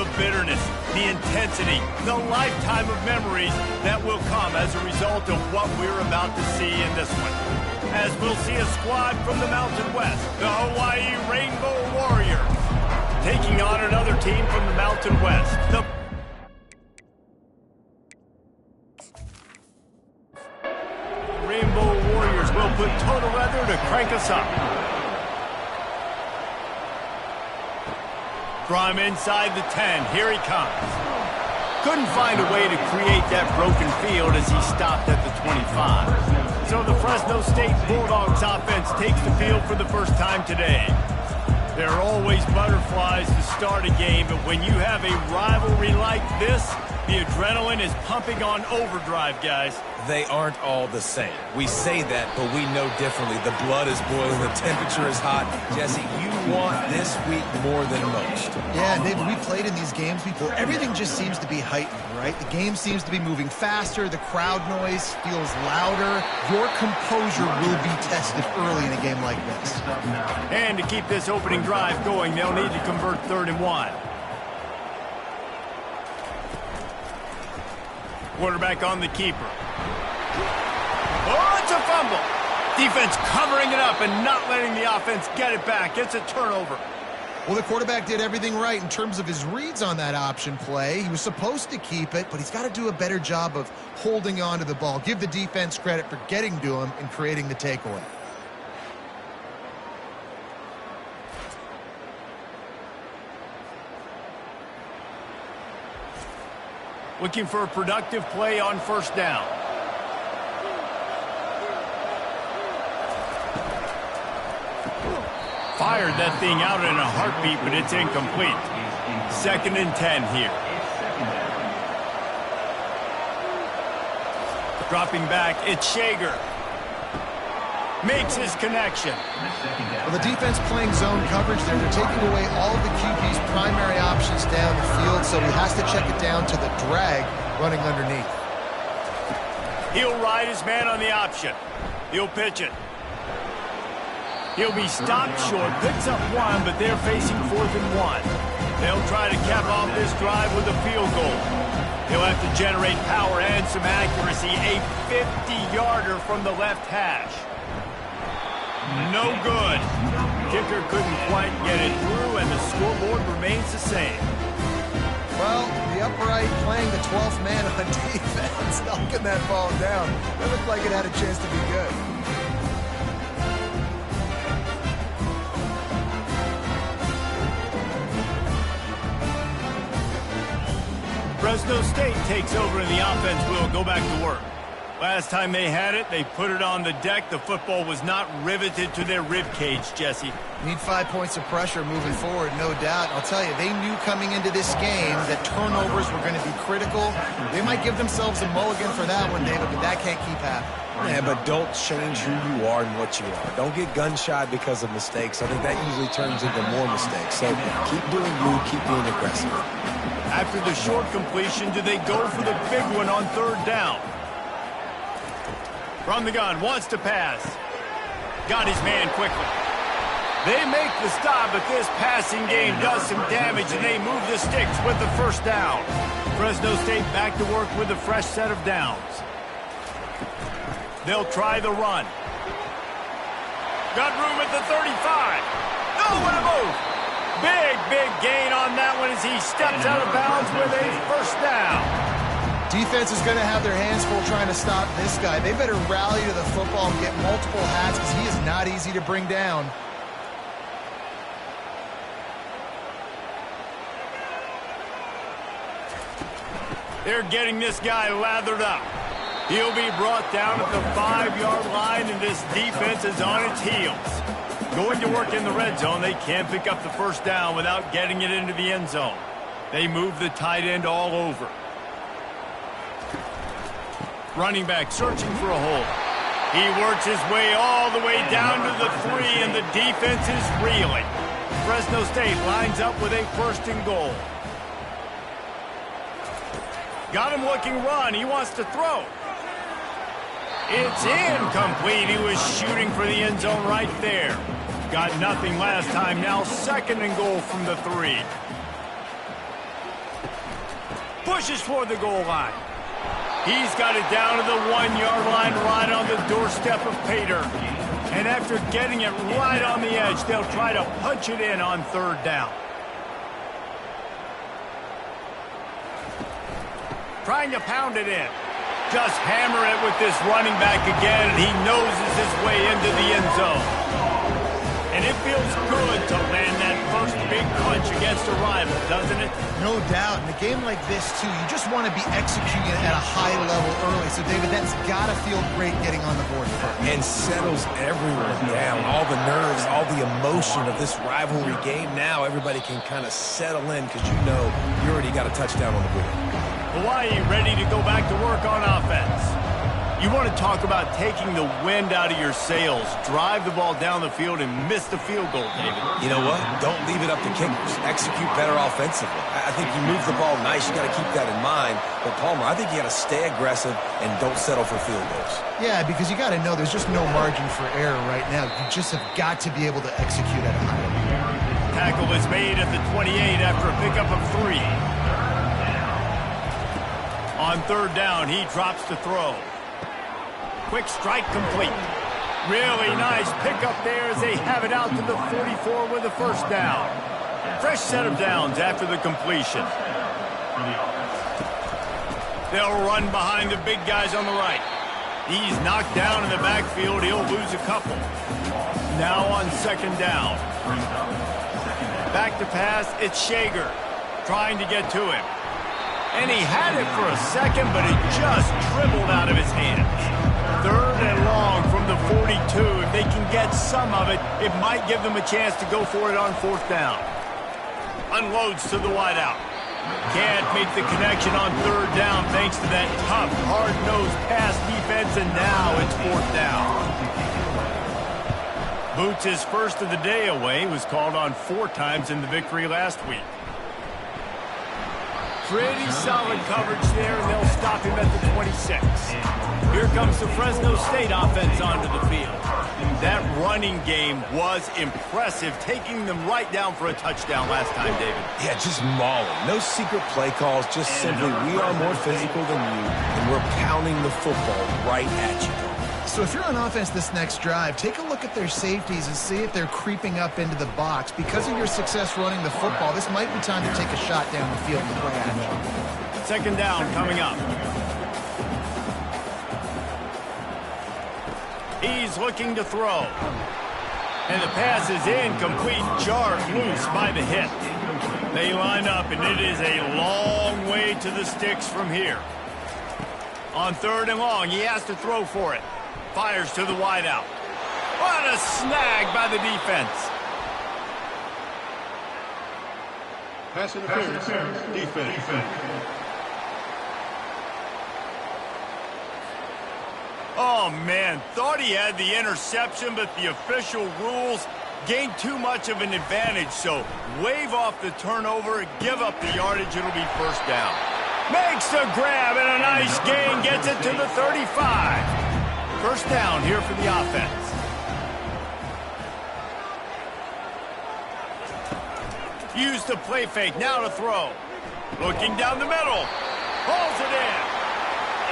the bitterness, the intensity, the lifetime of memories that will come as a result of what we're about to see in this one. As we'll see a squad from the Mountain West, the Hawaii Rainbow Warriors, taking on another team from the Mountain West, the Rainbow Warriors will put total weather to crank us up. Draw him inside the 10. Here he comes. Couldn't find a way to create that broken field as he stopped at the 25. So the Fresno State Bulldogs offense takes the field for the first time today. There are always butterflies to start a game, but when you have a rivalry like this, the adrenaline is pumping on overdrive, guys. They aren't all the same. We say that, but we know differently. The blood is boiling, the temperature is hot. Jesse, you want this week more than most. Yeah, David, we played in these games before. Everything just seems to be heightened, right? The game seems to be moving faster. The crowd noise feels louder. Your composure will be tested early in a game like this. And to keep this opening drive going, they'll need to convert 3rd and 1. Quarterback on the keeper. Oh, it's a fumble. Defense covering it up and not letting the offense get it back. It's a turnover. Well, the quarterback did everything right in terms of his reads on that option play. He was supposed to keep it, but he's got to do a better job of holding on to the ball. Give the defense credit for getting to him and creating the takeaway. Looking for a productive play on 1st down. Fired that thing out in a heartbeat, but it's incomplete. 2nd and 10 here. Dropping back, it's Shager. Makes his connection. Well, the defense playing zone coverage there. They're taking away all of the QB's primary options down the field, so he has to check it down to the drag running underneath. He'll ride his man on the option. He'll pitch it. He'll be stopped short, picks up 1, but they're facing 4th and 1. They'll try to cap off this drive with a field goal. He'll have to generate power and some accuracy. A 50-yarder from the left hash. No good. Kicker couldn't quite get it through, and the scoreboard remains the same. Well, the upright playing the 12th man on defense, knocking that ball down. That looked like it had a chance to be good. Fresno State takes over and the offense will go back to work. Last time they had it, they put it on the deck. The football was not riveted to their rib cage, Jesse. Need 5 points of pressure moving forward, no doubt. I'll tell you, they knew coming into this game that turnovers were going to be critical. They might give themselves a mulligan for that one, David, but that can't keep happening. Yeah, but don't change who you are and what you are. Don't get gun-shy because of mistakes. I think that usually turns into more mistakes. So keep doing you, keep being aggressive. After the short completion, do they go for the big one on 3rd down? From the gun, wants to pass. Got his man quickly. They make the stop, but this passing game does some damage, and they move the sticks with the 1st down. Fresno State back to work with a fresh set of downs. They'll try the run. Got room at the 35. Oh, what a move! Big gain on that one as he steps out of bounds with a 1st down. Defense is going to have their hands full trying to stop this guy. They better rally to the football and get multiple hats because he is not easy to bring down. They're getting this guy lathered up. He'll be brought down at the 5-yard line, and this defense is on its heels. Going to work in the red zone, they can't pick up the 1st down without getting it into the end zone. They move the tight end all over. Running back searching for a hole. He works his way all the way down to the 3, and the defense is reeling. Fresno State lines up with a 1st and goal. Got him looking run. He wants to throw. It's incomplete. He was shooting for the end zone right there. Got nothing last time. Now 2nd and goal from the 3. Pushes for the goal line. He's got it down to the 1-yard line right on the doorstep of Pater. And after getting it right on the edge, they'll try to punch it in on 3rd down. Trying to pound it in. Just hammer it with this running back again, and he noses his way into the end zone. And it feels good to land that first big punch against a rival, doesn't it? No doubt. In a game like this, too, you just want to be executing it at a high level early. So, David, that's got to feel great getting on the board first. And settles everyone down. All the nerves, all the emotion of this rivalry game. Now everybody can kind of settle in because you know you already got a touchdown on the board. Hawaii ready to go back to work on offense. You want to talk about taking the wind out of your sails. Drive the ball down the field and miss the field goal, David. You know what? Don't leave it up to kickers. Execute better offensively. I think you move the ball nice. You got to keep that in mind. But, Palmer, I think you got to stay aggressive and don't settle for field goals. Yeah, because you got to know there's just no margin for error right now. You just have got to be able to execute at a high level. Tackle is made at the 28 after a pickup of 3. On 3rd down, he drops to throw. Quick strike complete. Really nice pickup there as they have it out to the 44 with a 1st down. Fresh set of downs after the completion. They'll run behind the big guys on the right. He's knocked down in the backfield. He'll lose a couple. Now on 2nd down. Back to pass, it's Shager trying to get to him. And he had it for a second, but it just dribbled out of his hands. 3rd and long from the 42. If they can get some of it, it might give them a chance to go for it on 4th down. Unloads to the wideout. Can't make the connection on 3rd down thanks to that tough, hard-nosed pass defense, and now it's 4th down. Boots' first of the day away was called on 4 times in the victory last week. Pretty solid coverage there, and they'll stop him at the 26. Here comes the Fresno State offense onto the field. That running game was impressive, taking them right down for a touchdown last time, David. Yeah, just mauling. No secret play calls, just simply we are more physical than you, and we're pounding the football right at you. So if you're on offense this next drive, take a look at their safeties and see if they're creeping up into the box. Because of your success running the football, this might be time to take a shot down the field and play action. 2nd down coming up. He's looking to throw. And the pass is incomplete, jarred loose by the hit. They line up, and it is a long way to the sticks from here. On 3rd and long, he has to throw for it. Fires to the wideout. What a snag by the defense. Pass interference. Defense. Oh, man, thought he had the interception, but the official rules gained too much of an advantage, so wave off the turnover, give up the yardage, it'll be 1st down. Makes the grab, and a nice gain, gets it to the 35. 1st down here for the offense. Used the play fake, now to throw. Looking down the middle. Pulls it in.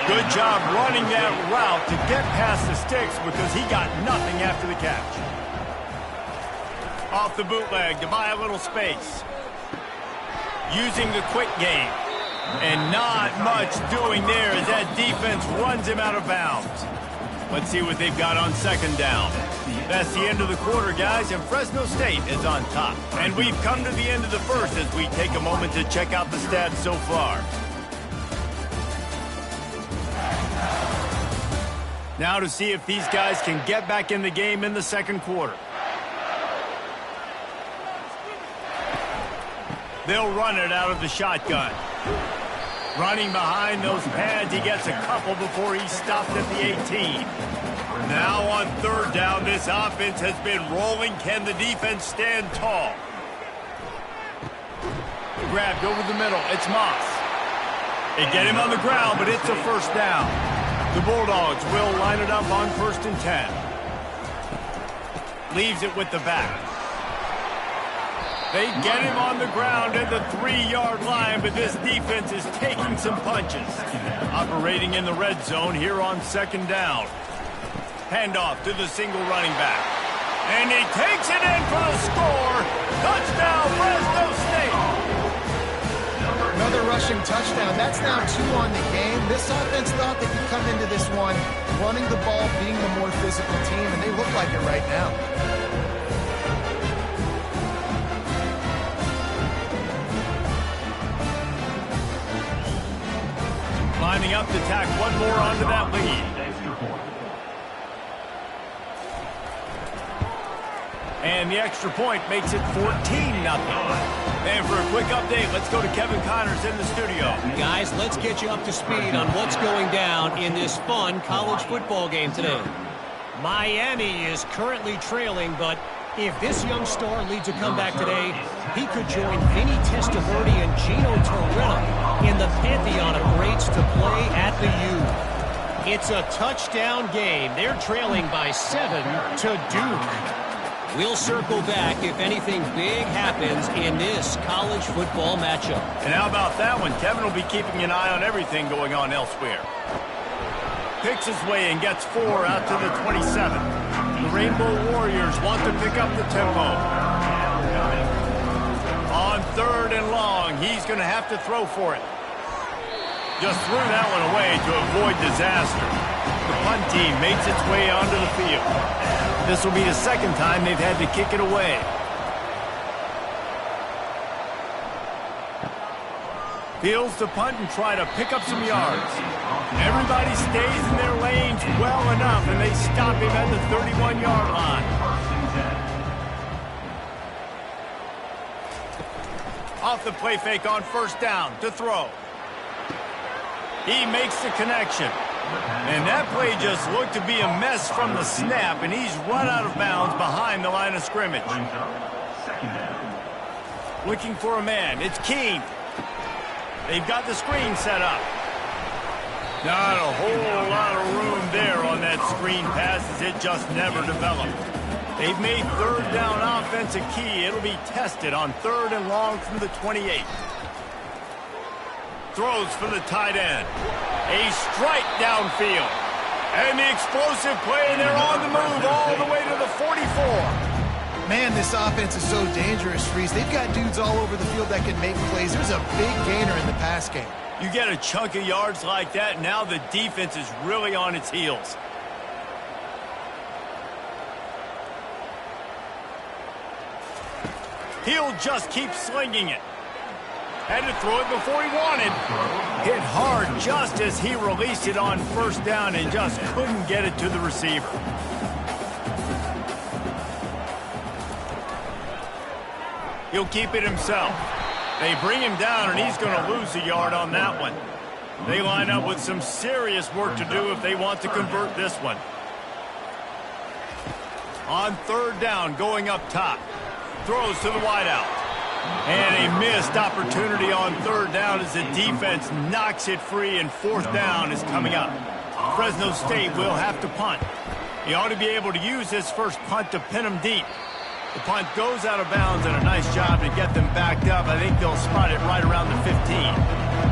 Good job running that route to get past the sticks because he got nothing after the catch. Off the bootleg to buy a little space. Using the quick game. And not much doing there as that defense runs him out of bounds. Let's see what they've got on 2nd down. That's the end of the quarter, guys, and Fresno State is on top. And we've come to the end of the 1st as we take a moment to check out the stats so far. Now to see if these guys can get back in the game in the 2nd quarter. They'll run it out of the shotgun. Running behind those pads, he gets a couple before he's stopped at the 18. Now on 3rd down, this offense has been rolling. Can the defense stand tall? Grabbed over the middle. It's Moss. They get him on the ground, but it's a 1st down. The Bulldogs will line it up on 1st and 10. Leaves it with the back. They get him on the ground at the 3-yard line, but this defense is taking some punches. Operating in the red zone here on 2nd down. Handoff to the single running back. And he takes it in for the score. Touchdown, Fresno State. Another rushing touchdown. That's now 2 on the game. This offense thought they could come into this one running the ball, being the more physical team, and they look like it right now. Lining up to tack one more onto that lead. And the extra point makes it 14-0. And for a quick update, let's go to Kevin Connors in the studio. Guys, let's get you up to speed on what's going down in this fun college football game today. Miami is currently trailing, but if this young star leads a comeback today, he could join Vinny Testaverde and Gino Torretta in the pantheon of greats to play at the U. It's a touchdown game. They're trailing by 7 to Duke. We'll circle back if anything big happens in this college football matchup. And how about that one? Kevin will be keeping an eye on everything going on elsewhere. Picks his way and gets 4 out to the 27. The Rainbow Warriors want to pick up the tempo. On 3rd and long, he's going to have to throw for it. Just threw that one away to avoid disaster. The punt team makes its way onto the field. This will be the 2nd time they've had to kick it away. Fields to punt and try to pick up some yards. Everybody stays in their lanes well enough, and they stop him at the 31-yard line. Off the play fake on 1st down to throw. He makes the connection. And that play just looked to be a mess from the snap, and he's run out of bounds behind the line of scrimmage. Looking for a man. It's Keene. They've got the screen set up. Not a whole lot of room there on that screen pass, as it just never developed. They've made 3rd down offense a key. It'll be tested on 3rd and long from the 28. Throws for the tight end. A strike downfield. And the explosive play, and they're on the move all the way to the 44. Man, this offense is so dangerous, Reese. They've got dudes all over the field that can make plays. There's a big gainer in the pass game. You get a chunk of yards like that, now the defense is really on its heels. He'll just keep slinging it. Had to throw it before he wanted. Hit hard just as he released it on 1st down and just couldn't get it to the receiver. He'll keep it himself. They bring him down, and he's going to lose a yard on that one. They line up with some serious work to do if they want to convert this one. On 3rd down, going up top. Throws to the wideout. And a missed opportunity on 3rd down as the defense knocks it free, and 4th down is coming up. Fresno State will have to punt. He ought to be able to use his first punt to pin him deep. The punt goes out of bounds, and a nice job to get them backed up. I think they'll spot it right around the 15.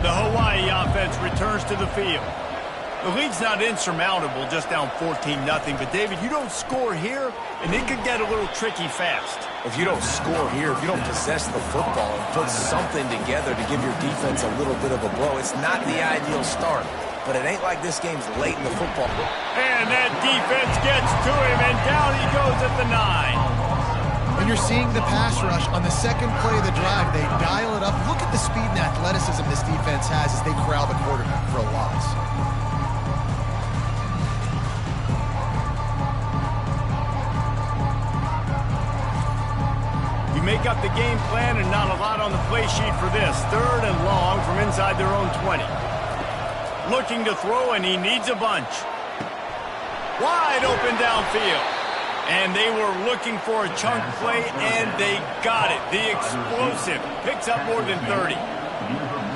The Hawaii offense returns to the field. The lead's not insurmountable, just down 14-0. But, David, you don't score here, and it could get a little tricky fast. If you don't score here, if you don't possess the football and put something together to give your defense a little bit of a blow, it's not the ideal start. But it ain't like this game's late in the football. And that defense gets to him, and down he goes at the 9. When you're seeing the pass rush on the 2nd play of the drive, they dial it up. Look at the speed and athleticism this defense has as they corral the quarterback for a loss. You make up the game plan, and not a lot on the play sheet for this. 3rd and long from inside their own 20. Looking to throw, and he needs a bunch. Wide open downfield. And they were looking for a chunk play, and they got it. The explosive picks up more than 30.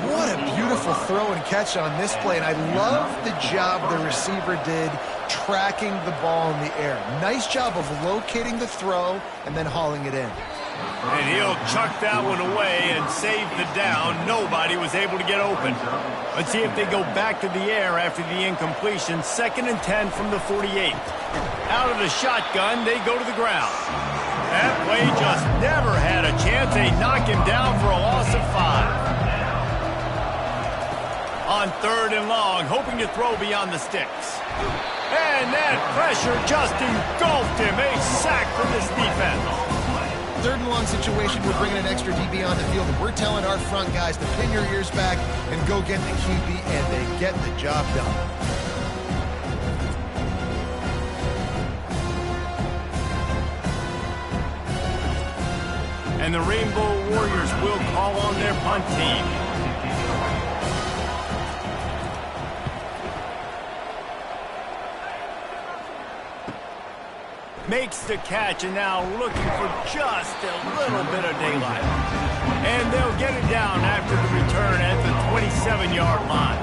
What a beautiful throw and catch on this play, and I love the job the receiver did tracking the ball in the air. Nice job of locating the throw and then hauling it in. And he'll chuck that one away and save the down. Nobody was able to get open. Let's see if they go back to the air after the incompletion. 2nd and 10 from the 48. Out of the shotgun, they go to the ground. That play just never had a chance. They knock him down for a loss of 5. On 3rd and long, hoping to throw beyond the sticks. And that pressure just engulfed him. A sack for this defense. 3rd and long situation, we're bringing an extra DB on the field, and we're telling our front guys to pin your ears back and go get the QB, and they get the job done. And the Rainbow Warriors will call on their punt team. Makes the catch, and now looking for just a little bit of daylight. And they'll get it down after the return at the 27-yard line.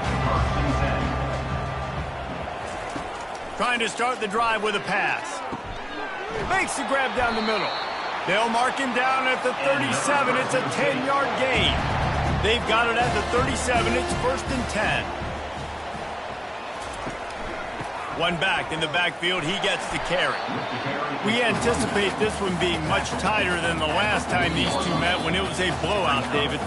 Trying to start the drive with a pass. Makes the grab down the middle. They'll mark him down at the 37. It's a 10-yard gain. They've got it at the 37. It's 1st and 10. One back in the backfield. He gets the carry. We anticipate this one being much tighter than the last time these two met when it was a blowout, David.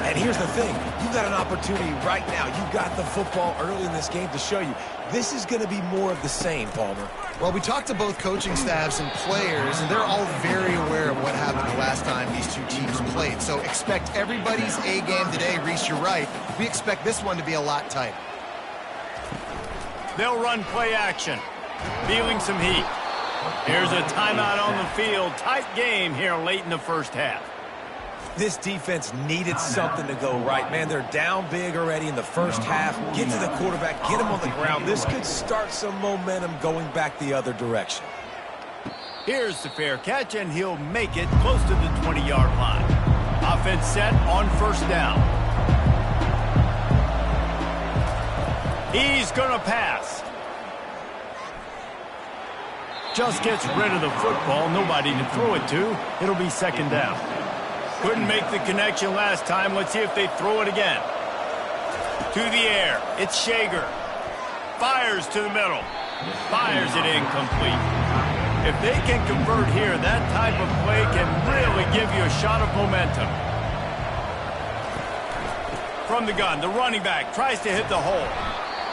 And here's the thing. You've got an opportunity right now. You got the football early in this game to show you. This is going to be more of the same, Palmer. Well, we talked to both coaching staffs and players, and they're all very aware of what happened the last time these two teams played. So expect everybody's A game today. Reese, you're right. We expect this one to be a lot tighter. They'll run play action. Feeling some heat. Here's a timeout on the field. Tight game here late in the first half. This defense needed something to go right. Man, they're down big already in the first half. Get to the quarterback, get him on the ground. This could start some momentum going back the other direction. Here's the fair catch, and he'll make it close to the 20-yard line. Offense set on 1st down. He's going to pass. Just gets rid of the football. Nobody to throw it to. It'll be 2nd down. Couldn't make the connection last time. Let's see if they throw it again. To the air. It's Shager. Fires to the middle. Fires it incomplete. If they can convert here, that type of play can really give you a shot of momentum. From the gun, the running back tries to hit the hole.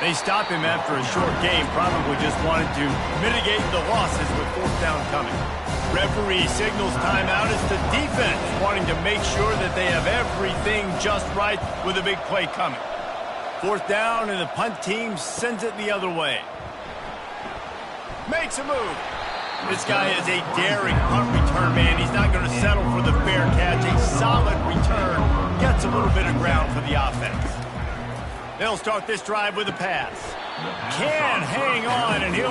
They stop him after a short game, probably just wanted to mitigate the losses with 4th down coming. Referee signals timeout as the defense wanting to make sure that they have everything just right with a big play coming. 4th down, and the punt team sends it the other way. Makes a move. This guy is a daring punt return man. He's not going to settle for the fair catch. A solid return. Gets a little bit of ground for the offense. They'll start this drive with a pass. Can hang on, and he'll